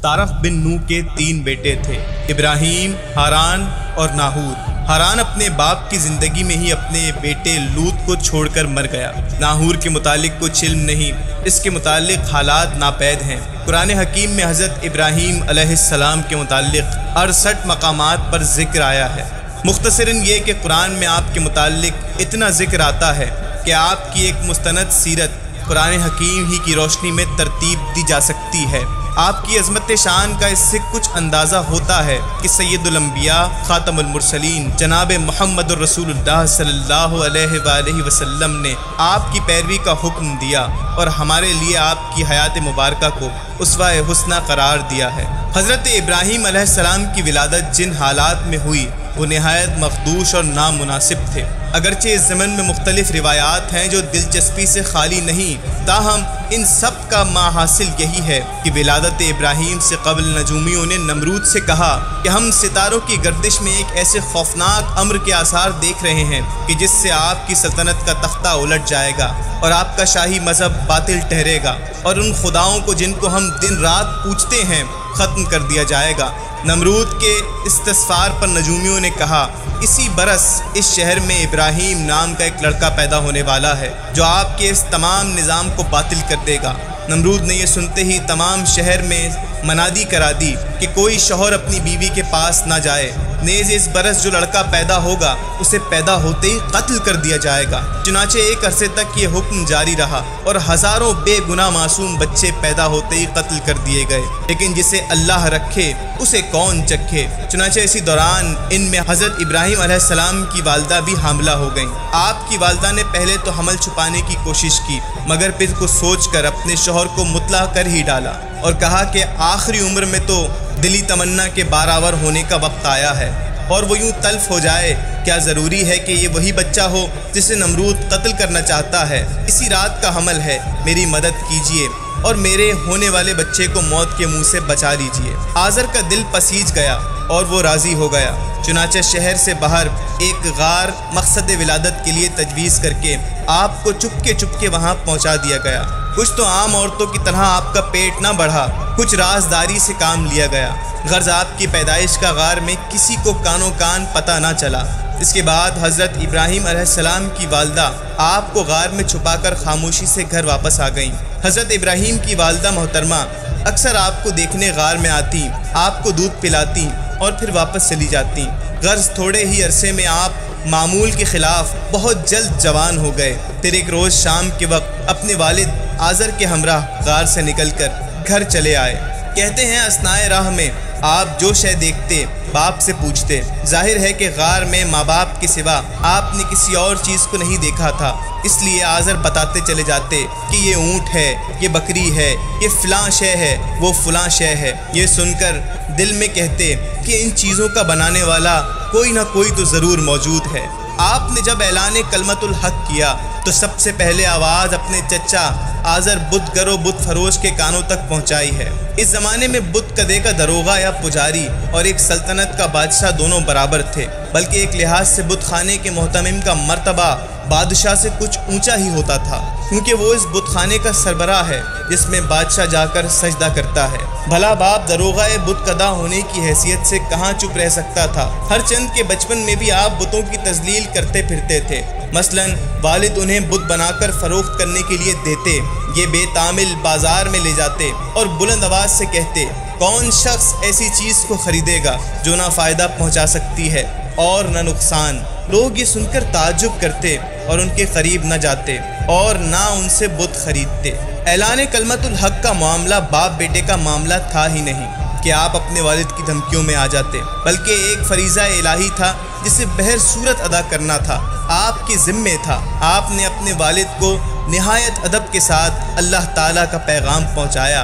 तारख बिन नूह के 3 बेटे थे, इब्राहीम, हारान और नाहूर। हारान अपने बाप की ज़िंदगी में ही अपने बेटे लूत को छोड़कर मर गया। नाहूर के मुतालिक कुछ इल्म नहीं, इसके मुतालिक हालात नापैद हैं। कुरान हकीम में हज़रत इब्राहीम अलैहिस्सलाम के मुतालिक 68 मकामात पर ज़िक्र आया है। मुख्तसरन ये कि कुरान में आपके मुतालिक इतना ज़िक्र आता है कि आपकी एक मुस्तनद सीरत कुरान हकीम ही की रोशनी में तरतीब दी जा सकती है। आपकी अज़मत शान का इससे कुछ अंदाज़ा होता है कि सैयदुल अंबिया ख़ातमुल मुरसलीन जनाब मुहम्मदुर रसूलुल्लाह सल्लल्लाहु अलैहि वसल्लम ने आपकी पैरवी का हुक्म दिया और हमारे लिए आपकी हयात मुबारका को उसवा-ए हुस्ना करार दिया है। हज़रत इब्राहीम अलैहिस्सलाम की विलादत जिन हालात में हुई वो नहायत मखदूश और नामुनासिब थे। अगरचे इस ज़मन में मुख्तलिफ रिवायात हैं जो दिलचस्पी से खाली नहीं, ताहम इन सब का माहासिल यही है कि विलादत इब्राहीम से क़ब्ल नजूमियों ने नमरूद से कहा कि हम सितारों की गर्दिश में एक ऐसे खौफनाक अम्र के आसार देख रहे हैं कि जिससे आपकी सल्तनत का तख्ता उलट जाएगा और आपका शाही मज़हब बातिल ठहरेगा और उन खुदाओं को जिनको हम दिन रात पूजते हैं ख़त्म कर दिया जाएगा। नमरूद के इस्तिग़फ़ार पर नजूमियों ने कहा, इसी बरस इस शहर में इब्राहीम नाम का एक लड़का पैदा होने वाला है जो आपके इस तमाम निज़ाम को बातिल कर देगा। नमरूद ने यह सुनते ही तमाम शहर में मनादी करा दी कि कोई शौहर अपनी बीवी के पास ना जाए, नेज़ इस बरस जो लड़का पैदा होगा उसे पैदा होते ही कत्ल कर दिया जाएगा। चुनाचे एक अरसे तक ये हुक्म जारी रहा और हज़ारों बेगुनाह मासूम बच्चे पैदा होते ही कत्ल कर दिए गए, लेकिन जिसे अल्लाह रखे उसे कौन चखे। चुनाचे इसी दौरान इनमें हज़रत इब्राहीम अलैहिस्सलाम की वालदा भी हामिला हो गईं। आपकी वालदा ने पहले तो हमल छुपाने की कोशिश की, मगर फिर कुछ सोच कर अपने शौहर को मुतला कर ही डाला और कहा कि आखिरी उम्र में तो दिली तमन्ना के बारावर होने का वक्त आया है और वो यूँ तल्फ हो जाए, क्या ज़रूरी है कि ये वही बच्चा हो जिसे नमरूद कत्ल करना चाहता है। इसी रात का हमल है, मेरी मदद कीजिए और मेरे होने वाले बच्चे को मौत के मुंह से बचा लीजिए। आज़र का दिल पसीज गया और वो राज़ी हो गया। चुनाचे शहर से बाहर एक गार मकसद विलादत के लिए तजवीज़ करके आपको चुपके चुपके वहाँ पहुँचा दिया गया। कुछ तो आम औरतों की तरह आपका पेट ना बढ़ा, कुछ राजदारी से काम लिया गया। गर्ज आपकी पैदाइश का गार में किसी को कानो कान पता ना चला। इसके बाद हज़रत इब्राहीम अलैहिस्सलाम की वालदा आपको गार में छुपाकर खामोशी से घर वापस आ गईं। हज़रत इब्राहीम की वालदा मोहतरमा अक्सर आपको देखने गार में आती, आपको दूध पिलाती और फिर वापस चली जाती। गर्ज थोड़े ही अरसे में आप मामूल के ख़िलाफ़ बहुत जल्द जवान हो गए। फिर एक रोज़ शाम के वक्त अपने वालिद आज़र के हमराह गार से निकलकर घर चले आए। कहते हैं असनाए राह में आप जो शय देखते बाप से पूछते। जाहिर है कि गार में माँ बाप के सिवा आपने किसी और चीज़ को नहीं देखा था, इसलिए आज़र बताते चले जाते कि ये ऊँट है, ये बकरी है, ये फ़लाँ शय है, वो फ़लाँ शय है। ये सुनकर दिल में कहते कि इन चीज़ों का बनाने वाला कोई ना कोई तो ज़रूर मौजूद है। आपने जब ऐलान कलमतुल हक़ किया तो सबसे पहले आवाज़ अपने चचा आज़र बुत गरो बुत फरोश के कानों तक पहुंचाई है। इस ज़माने में बुत कदे का दरोगा या पुजारी और एक सल्तनत का बादशाह दोनों बराबर थे, बल्कि एक लिहाज से बुत खाने के मोहतमिम का मर्तबा बादशाह से कुछ ऊंचा ही होता था, क्योंकि वो इस बुत खाने का सरबराह है जिसमें बादशाह जाकर सजदा करता है। भला बाप दरोगा बुत कदा होने की हैसियत से कहाँ चुप रह सकता था। हर चंद के बचपन में भी आप बुतों की तजलील करते फिरते थे। मसलन वालिद उन्हें बुत बनाकर फ़रोख्त करने के लिए देते, ये बेतामिल बाज़ार में ले जाते और बुलंद आवाज़ से कहते, कौन शख्स ऐसी चीज़ को ख़रीदेगा जो ना फ़ायदा पहुँचा सकती है और न नुकसान। लोग ये सुनकर ताज्जुब करते और उनके करीब न जाते और ना उनसे बुत खरीदते। ऐलान कलमतुल हक़ का मामला बाप बेटे का मामला था ही नहीं कि आप अपने वालिद की धमकियों में आ जाते, बल्कि एक फरीज़ा इलाही था जिसे बहर सूरत अदा करना था, आपके ज़िम्मे था। आपने अपने वालिद को निहायत अदब के साथ अल्लाह ताला का पैगाम पहुँचाया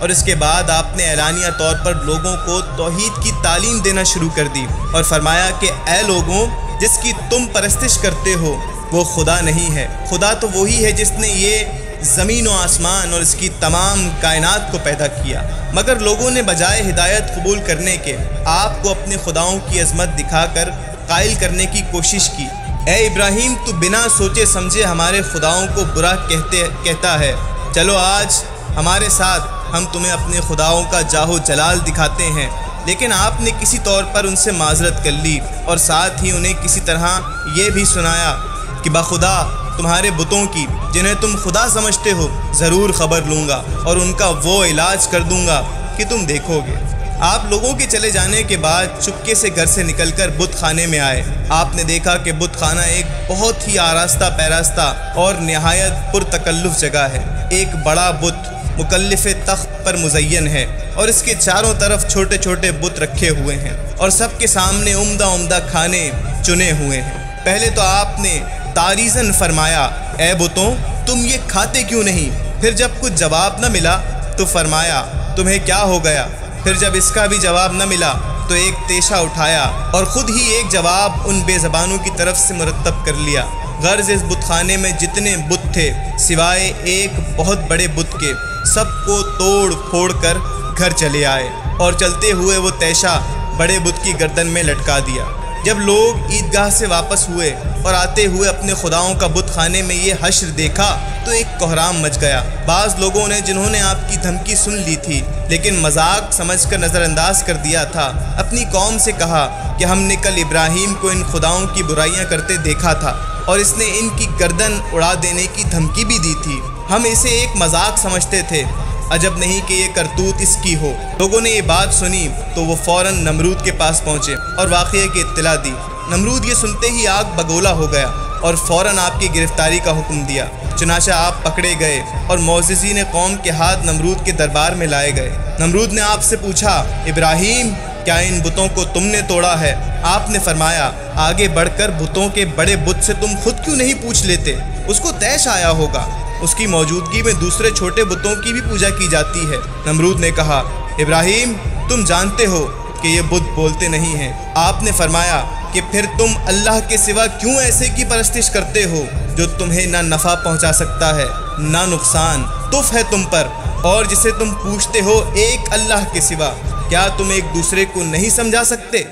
और इसके बाद आपने एलानिया तौर पर लोगों को तौहीद की तालीम देना शुरू कर दी और फरमाया कि ऐ लोगों, जिसकी तुम परस्तिश करते हो वो खुदा नहीं है, खुदा तो वही है जिसने ये ज़मीन व आसमान और इसकी तमाम कायनात को पैदा किया। मगर लोगों ने बजाय हिदायत कबूल करने के आपको अपने खुदाओं की अज़मत दिखाकर कायल करने की कोशिश की। ए इब्राहीम, तू बिना सोचे समझे हमारे खुदाओं को बुरा कहता है, चलो आज हमारे साथ ہم تمہیں اپنے خداؤں کا جاہ و جلال دکھاتے ہیں، لیکن آپ نے کسی طور پر ان سے معذرت کر لی اور ساتھ ہی انہیں کسی طرح یہ بھی سنایا کہ بخدا تمہارے بتوں کی جنہیں تم خدا سمجھتے ہو ضرور خبر لوں گا اور ان کا وہ علاج کر دوں گا کہ تم دیکھو گے۔ آپ لوگوں کے چلے جانے کے بعد چپکے سے گھر سے نکل کر بت خانے میں آئے۔ آپ نے دیکھا کہ بت خانہ ایک بہت ہی آراستہ پیراستہ اور نہایت پرتکلف جگہ ہے۔ ایک بڑا بت مکلف تخت پر مزین ہے اور اس کے چاروں طرف چھوٹے چھوٹے بت رکھے ہوئے ہیں اور سب کے سامنے عمدہ عمدہ کھانے چنے ہوئے ہیں۔ پہلے تو آپ نے تعریضاً فرمایا، اے بتوں تم یہ کھاتے کیوں نہیں؟ پھر جب کچھ جواب نہ ملا تو فرمایا، تمہیں کیا ہو گیا؟ پھر جب اس کا بھی جواب نہ ملا تو ایک تیشہ اٹھایا اور خود ہی ایک جواب ان بے زبانوں کی طرف سے مرتب کر لیا۔ غرض اس بت خانے میں جتنے بت تھے سوائے ایک بہت بڑے بت کے، سب کو توڑ پھوڑ کر گھر چلے آئے اور چلتے ہوئے وہ تیشہ بڑے بت کی گردن میں لٹکا دیا۔ جب لوگ عیدگاہ سے واپس ہوئے اور آتے ہوئے اپنے خداؤں کا بت خانے میں یہ حشر دیکھا تو ایک کوہرام مچ گیا۔ بعض لوگوں نے جنہوں نے آپ کی دھمکی سن لی تھی لیکن مذاق سمجھ کر نظر انداز کر دیا تھا، اپنی قوم سے کہا کہ ہم نے کل ابراہیم کو ان خداؤں کی برائیاں کرتے دیکھا تھا اور اس نے ان کی گردن اڑا دینے کی دھمکی بھی دی تھی۔ ہم اسے ایک مذاق سمجھتے تھے، عجب نہیں کہ یہ کرتوت اس کی ہو۔ لوگوں نے یہ بات سنی تو وہ فوراً نمرود کے پاس پہنچے اور واقعے کی اطلاع دی۔ نمرود یہ سنتے ہی آگ بگولا ہو گیا اور فوراً آپ کی گرفتاری کا حکم دیا۔ چنانچہ آپ پکڑے گئے اور معززین قوم کے ہاتھ نمرود کے دربار میں لائے گئے۔ نمرود نے آپ سے پوچھا، ابراہیم کیا ان بتوں کو تم نے توڑا ہے؟ آپ نے فرمایا، آگے بڑھ کر بتوں کے بڑے بت سے تم خود کیوں نہیں پوچھ لیتے؟ اس کو طیش آیا ہوگا، اس کی موجودگی میں دوسرے چھوٹے بتوں کی بھی پوجا کی جاتی ہے۔ نمرود نے کہا، ابراہیم تم جانتے ہو کہ یہ بت بولتے نہیں ہیں۔ آپ نے فرمایا کہ پھر تم اللہ کے سوا کیوں ایسے کی پرستش کرتے ہو جو تمہیں نہ نفع پہنچا سکتا ہے نہ نقصان؟ تف ہے تم پر اور جسے تم پوچھتے ہو ایک اللہ کے سوا، کیا تم ایک دوسرے کو نہیں سمجھا سکتے؟